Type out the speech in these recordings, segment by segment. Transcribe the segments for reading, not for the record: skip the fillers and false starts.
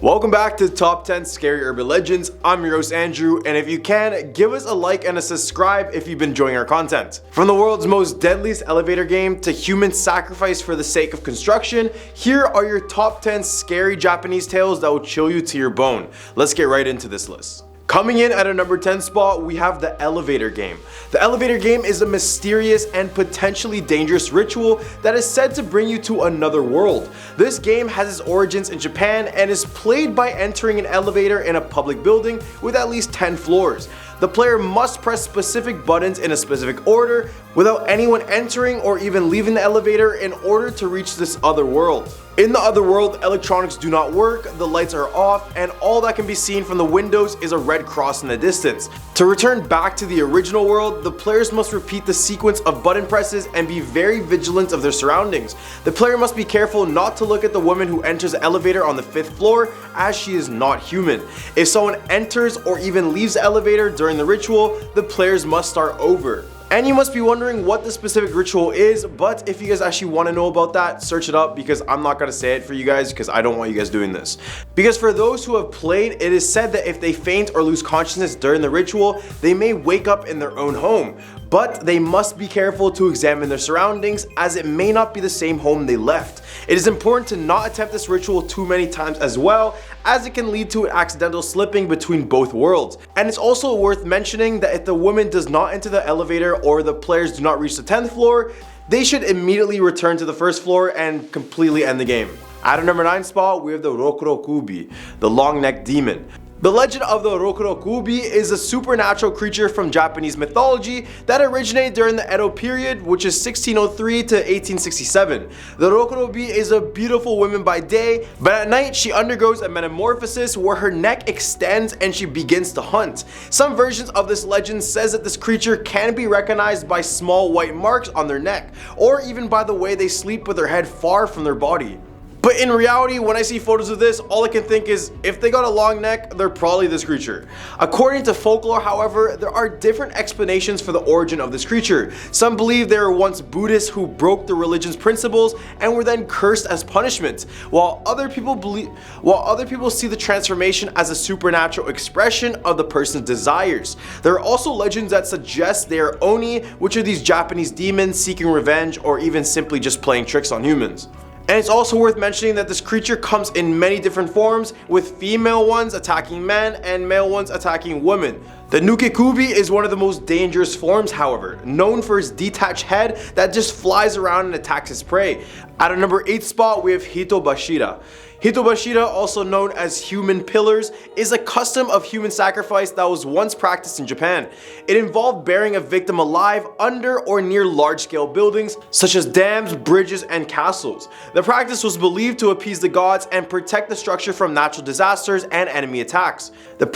Welcome back to Top 10 Scary Urban Legends. I'm your host Andrew, and if you can, give us a like and a subscribe if you've been enjoying our content. From the world's most deadliest elevator game to human sacrifice for the sake of construction, here are your top 10 scary Japanese tales that will chill you to your bone. Let's get right into this list. Coming in at a number 10 spot, we have the elevator game. The elevator game is a mysterious and potentially dangerous ritual that is said to bring you to another world. This game has its origins in Japan and is played by entering an elevator in a public building with at least 10 floors. The player must press specific buttons in a specific order without anyone entering or even leaving the elevator in order to reach this other world. In the other world, electronics do not work, the lights are off, and all that can be seen from the windows is a red cross in the distance. To return back to the original world, the players must repeat the sequence of button presses and be very vigilant of their surroundings. The player must be careful not to look at the woman who enters the elevator on the 5th floor, as she is not human. If someone enters or even leaves the elevator during the ritual, the players must start over. And you must be wondering what the specific ritual is, but if you guys actually want to know about that, search it up, because I'm not going to say it for you guys because I don't want you guys doing this. Because for those who have played, it is said that if they faint or lose consciousness during the ritual, they may wake up in their own home. But they must be careful to examine their surroundings, as it may not be the same home they left. It is important to not attempt this ritual too many times as well, as it can lead to an accidental slipping between both worlds. And it's also worth mentioning that if the woman does not enter the elevator or the players do not reach the 10th floor, they should immediately return to the 1st floor and completely end the game. At a number 9 spot, we have the Rokurokubi, the long-necked demon. The legend of the Rokurokubi is a supernatural creature from Japanese mythology that originated during the Edo period, which is 1603 to 1867. The Rokurokubi is a beautiful woman by day, but at night she undergoes a metamorphosis where her neck extends and she begins to hunt. Some versions of this legend says that this creature can be recognized by small white marks on their neck, or even by the way they sleep with their head far from their body. But in reality, when I see photos of this, all I can think is, if they got a long neck, they're probably this creature. According to folklore, however, there are different explanations for the origin of this creature. Some believe they were once Buddhists who broke the religion's principles and were then cursed as punishment, while other people see the transformation as a supernatural expression of the person's desires. There are also legends that suggest they are Oni, which are these Japanese demons seeking revenge or even simply just playing tricks on humans. And it's also worth mentioning that this creature comes in many different forms, with female ones attacking men and male ones attacking women. The Nukekubi is one of the most dangerous forms, however, known for its detached head that just flies around and attacks its prey. At a number 8 spot, we have Hitobashira. Hitobashira, also known as human pillars, is a custom of human sacrifice that was once practiced in Japan. It involved burying a victim alive under or near large-scale buildings such as dams, bridges, and castles. The practice was believed to appease the gods and protect the structure from natural disasters and enemy attacks. The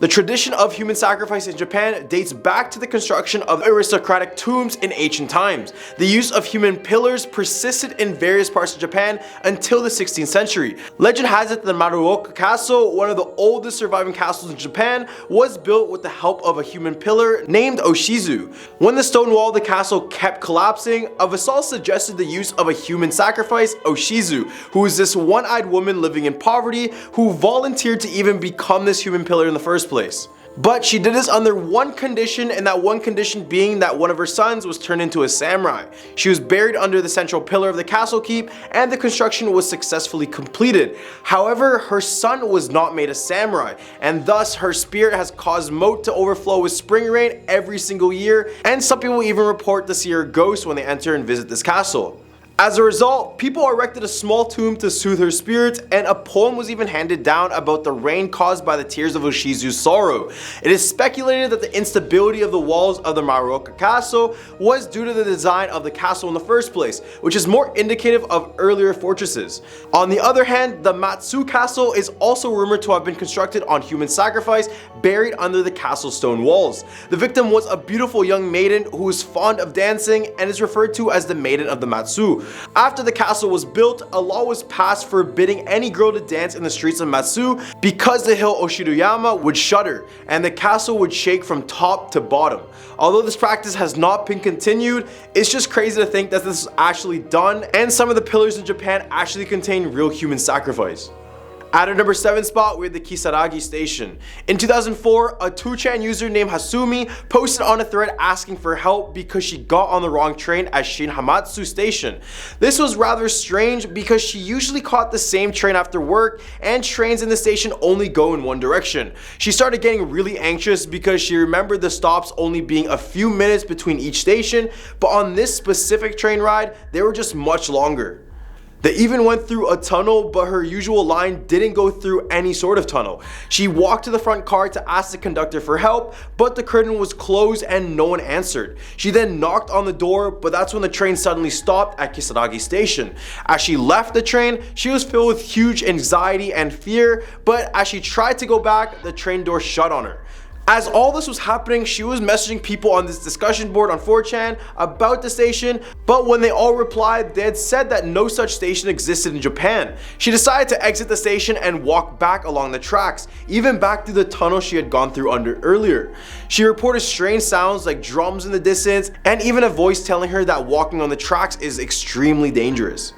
tradition of human sacrifice in Japan dates back to the construction of aristocratic tombs in ancient times. The use of human pillars persisted in various parts of Japan until the 16th century. Legend has it that the Maruoka Castle, one of the oldest surviving castles in Japan, was built with the help of a human pillar named Oshizu. When the stone wall of the castle kept collapsing, a vassal suggested the use of a human sacrifice, Oshizu, who is this one-eyed woman living in poverty who volunteered to even become this human pillar in the first place. But she did this under one condition, and that one condition being that one of her sons was turned into a samurai. She was buried under the central pillar of the castle keep, and the construction was successfully completed. However, her son was not made a samurai, and thus her spirit has caused moat to overflow with spring rain every single year, and some people even report to see her ghost when they enter and visit this castle. As a result, people erected a small tomb to soothe her spirit, and a poem was even handed down about the rain caused by the tears of Oshizu's sorrow. It is speculated that the instability of the walls of the Maruoka Castle was due to the design of the castle in the first place, which is more indicative of earlier fortresses. On the other hand, the Matsu Castle is also rumored to have been constructed on human sacrifice, buried under the castle stone walls. The victim was a beautiful young maiden who was fond of dancing and is referred to as the Maiden of the Matsu. After the castle was built, a law was passed forbidding any girl to dance in the streets of Matsu because the hill Oshiruyama would shudder and the castle would shake from top to bottom. Although this practice has not been continued, it's just crazy to think that this was actually done, and some of the pillars in Japan actually contain real human sacrifice. At our number 7 spot, we have the Kisaragi Station. In 2004, a 2chan user named Hasumi posted on a thread asking for help because she got on the wrong train at Shin Hamatsu Station. This was rather strange because she usually caught the same train after work, and trains in the station only go in one direction. She started getting really anxious because she remembered the stops only being a few minutes between each station, but on this specific train ride, they were just much longer. They even went through a tunnel, but her usual line didn't go through any sort of tunnel. She walked to the front car to ask the conductor for help, but the curtain was closed and no one answered. She then knocked on the door, but that's when the train suddenly stopped at Kisaragi Station. As she left the train, she was filled with huge anxiety and fear, but as she tried to go back, the train door shut on her. As all this was happening, she was messaging people on this discussion board on 4chan about the station, but when they all replied, they had said that no such station existed in Japan. She decided to exit the station and walk back along the tracks, even back through the tunnel she had gone through under earlier. She reported strange sounds like drums in the distance, and even a voice telling her that walking on the tracks is extremely dangerous.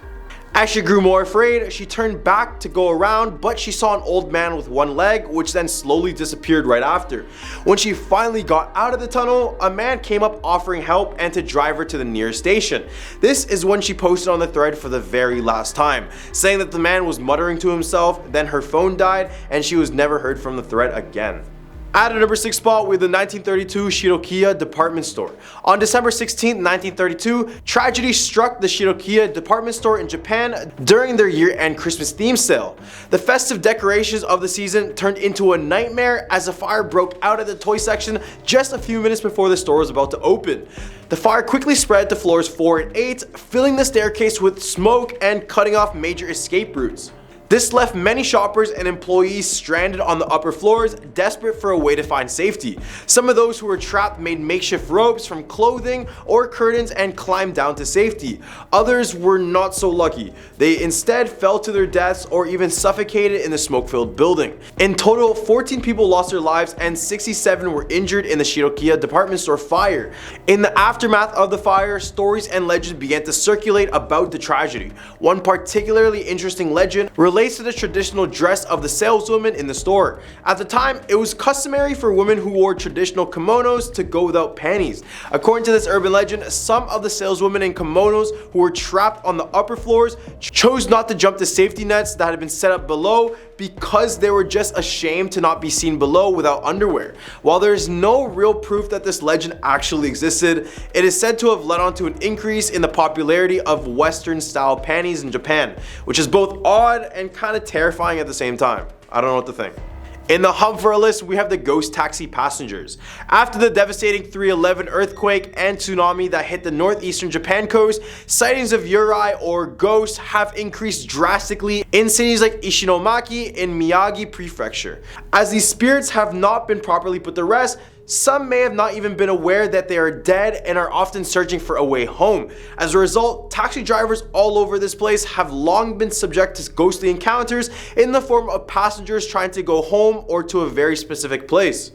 As she grew more afraid, she turned back to go around, but she saw an old man with one leg, which then slowly disappeared right after. When she finally got out of the tunnel, a man came up offering help and to drive her to the nearest station. This is when she posted on the thread for the very last time, saying that the man was muttering to himself, then her phone died, and she was never heard from the thread again. At our number 6 spot, we have the 1932 Shirokiya department store. On December 16, 1932, tragedy struck the Shirokiya department store in Japan during their year-end Christmas theme sale. The festive decorations of the season turned into a nightmare as a fire broke out at the toy section just a few minutes before the store was about to open. The fire quickly spread to floors 4 and 8, filling the staircase with smoke and cutting off major escape routes. This left many shoppers and employees stranded on the upper floors, desperate for a way to find safety. Some of those who were trapped made makeshift ropes from clothing or curtains and climbed down to safety. Others were not so lucky. They instead fell to their deaths or even suffocated in the smoke-filled building. In total, 14 people lost their lives and 67 were injured in the Shirokiya department store fire. In the aftermath of the fire, stories and legends began to circulate about the tragedy. One particularly interesting legend relates to the traditional dress of the saleswoman in the store. At the time, it was customary for women who wore traditional kimonos to go without panties. According to this urban legend, some of the saleswomen in kimonos who were trapped on the upper floors chose not to jump the safety nets that had been set up below because they were just ashamed to not be seen below without underwear. While there is no real proof that this legend actually existed, it is said to have led on to an increase in the popularity of Western style panties in Japan, which is both odd and kind of terrifying at the same time. I don't know what to think. In the hub for our list, we have the ghost taxi passengers. After the devastating 3/11 earthquake and tsunami that hit the northeastern Japan coast, sightings of yurei or ghosts have increased drastically in cities like Ishinomaki in Miyagi Prefecture. As these spirits have not been properly put to rest, some may have not even been aware that they are dead and are often searching for a way home. As a result, taxi drivers all over this place have long been subject to ghostly encounters in the form of passengers trying to go home or to a very specific place.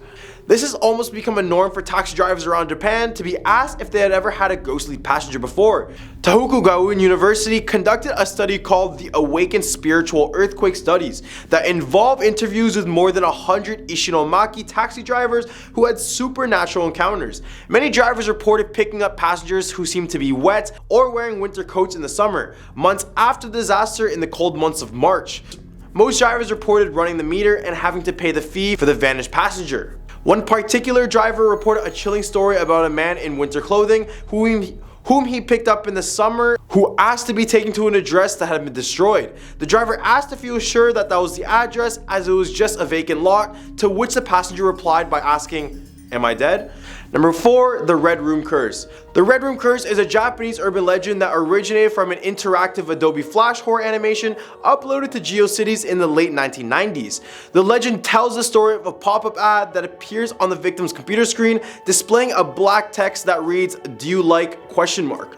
This has almost become a norm for taxi drivers around Japan to be asked if they had ever had a ghostly passenger before. Tohoku Gaon University conducted a study called the Awakened Spiritual Earthquake Studies that involve interviews with more than 100 Ishinomaki taxi drivers who had supernatural encounters. Many drivers reported picking up passengers who seemed to be wet or wearing winter coats in the summer, months after the disaster in the cold months of March. Most drivers reported running the meter and having to pay the fee for the vanished passenger. One particular driver reported a chilling story about a man in winter clothing whom he picked up in the summer who asked to be taken to an address that had been destroyed. The driver asked if he was sure that that was the address as it was just a vacant lot, to which the passenger replied by asking, "Am I dead?" Number 4, the Red Room Curse. The Red Room Curse is a Japanese urban legend that originated from an interactive Adobe Flash horror animation uploaded to GeoCities in the late 1990s. The legend tells the story of a pop-up ad that appears on the victim's computer screen, displaying a black text that reads, "Do you like?"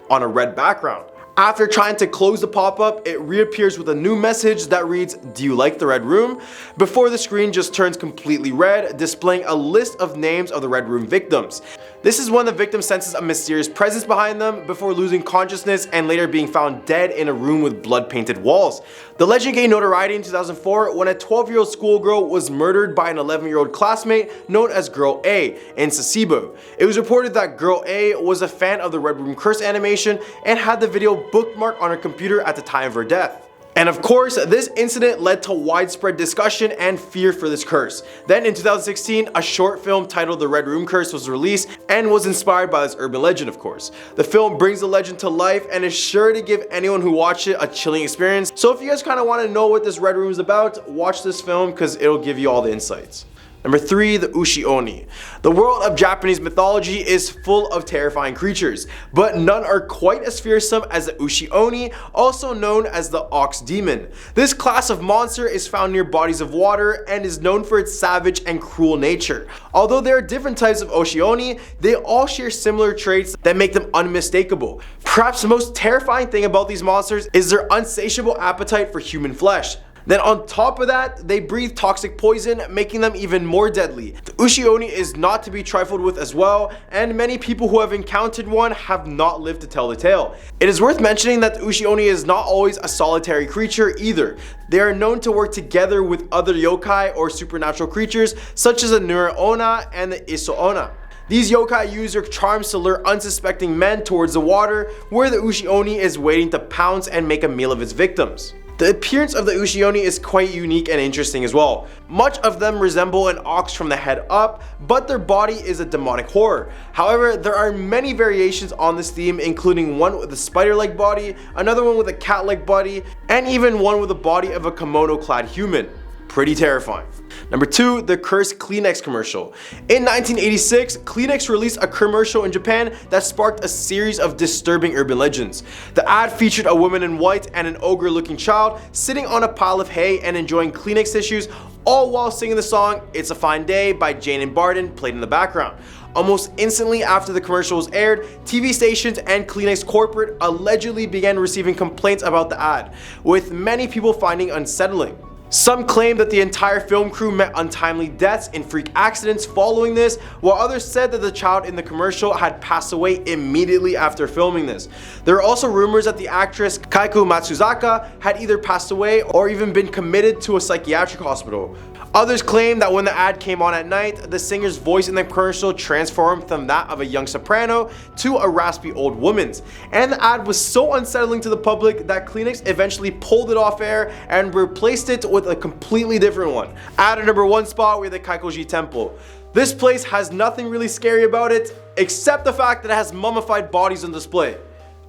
on a red background. After trying to close the pop-up, it reappears with a new message that reads, "Do you like the Red Room?" before the screen just turns completely red, displaying a list of names of the Red Room victims. This is when the victim senses a mysterious presence behind them before losing consciousness and later being found dead in a room with blood-painted walls. The legend gained notoriety in 2004 when a 12-year-old schoolgirl was murdered by an 11-year-old classmate known as Girl A in Sasebo. It was reported that Girl A was a fan of the Red Room curse animation and had the video bookmarked on her computer at the time of her death. And of course, this incident led to widespread discussion and fear for this curse. Then in 2016, a short film titled The Red Room Curse was released and was inspired by this urban legend, of course. The film brings the legend to life and is sure to give anyone who watches it a chilling experience. So if you guys kind of want to know what this Red Room is about, watch this film because it'll give you all the insights. Number 3, the Ushi-Oni. The world of Japanese mythology is full of terrifying creatures, but none are quite as fearsome as the Ushi-Oni, also known as the ox demon. This class of monster is found near bodies of water and is known for its savage and cruel nature. Although there are different types of Ushi-Oni, they all share similar traits that make them unmistakable. Perhaps the most terrifying thing about these monsters is their insatiable appetite for human flesh. Then on top of that, they breathe toxic poison, making them even more deadly. The Ushi-Oni is not to be trifled with as well, and many people who have encountered one have not lived to tell the tale. It is worth mentioning that the Ushi-Oni is not always a solitary creature either. They are known to work together with other yokai or supernatural creatures such as the Nura-Onna and the Iso-Onna. These yokai use their charms to lure unsuspecting men towards the water, where the Ushi-Oni is waiting to pounce and make a meal of its victims. The appearance of the Ushi-Oni is quite unique and interesting as well. Much of them resemble an ox from the head up, but their body is a demonic horror. However, there are many variations on this theme, including one with a spider-like body, another one with a cat-like body, and even one with the body of a kimono-clad human. Pretty terrifying. Number 2, the cursed Kleenex commercial. In 1986, Kleenex released a commercial in Japan that sparked a series of disturbing urban legends. The ad featured a woman in white and an ogre-looking child sitting on a pile of hay and enjoying Kleenex tissues, all while singing the song "It's a Fine Day" by Jane and Barden played in the background. Almost instantly after the commercial was aired, TV stations and Kleenex corporate allegedly began receiving complaints about the ad, with many people finding unsettling. Some claim that the entire film crew met untimely deaths in freak accidents following this, while others said that the child in the commercial had passed away immediately after filming this. There are also rumors that the actress Kaiko Matsuzaka had either passed away or even been committed to a psychiatric hospital. Others claim that when the ad came on at night, the singer's voice in the commercial transformed from that of a young soprano to a raspy old woman's. And the ad was so unsettling to the public that Kleenex eventually pulled it off air and replaced it with a completely different one. At our number 1 spot, we have the Kaiko-Ji Temple. This place has nothing really scary about it, except the fact that it has mummified bodies on display.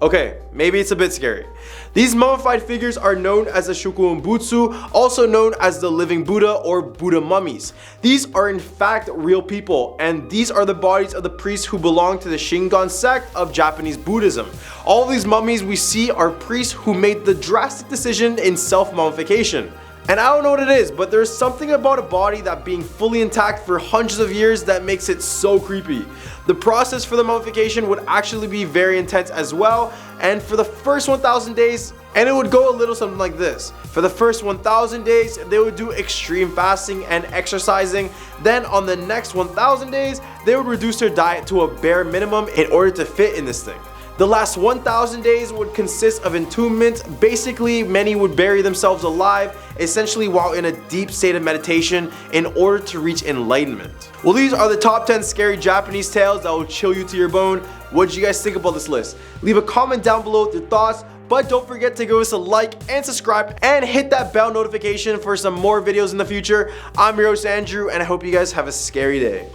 Okay, maybe it's a bit scary. These mummified figures are known as the Shokuonbutsu, also known as the living Buddha or Buddha mummies. These are in fact real people, and these are the bodies of the priests who belong to the Shingon sect of Japanese Buddhism. All of these mummies we see are priests who made the drastic decision in self-mummification. And I don't know what it is, but there's something about a body that being fully intact for hundreds of years that makes it so creepy. The process for the mummification would actually be very intense as well, and for the first 1,000 days, and it would go a little something like this. For the first 1,000 days, they would do extreme fasting and exercising. Then on the next 1,000 days, they would reduce their diet to a bare minimum in order to fit in this thing. The last 1,000 days would consist of entombment. Basically, many would bury themselves alive, essentially while in a deep state of meditation in order to reach enlightenment. Well, these are the top 10 scary Japanese tales that will chill you to your bone. What did you guys think about this list? Leave a comment down below with your thoughts, but don't forget to give us a like and subscribe and hit that bell notification for some more videos in the future. I'm your host Andrew, and I hope you guys have a scary day.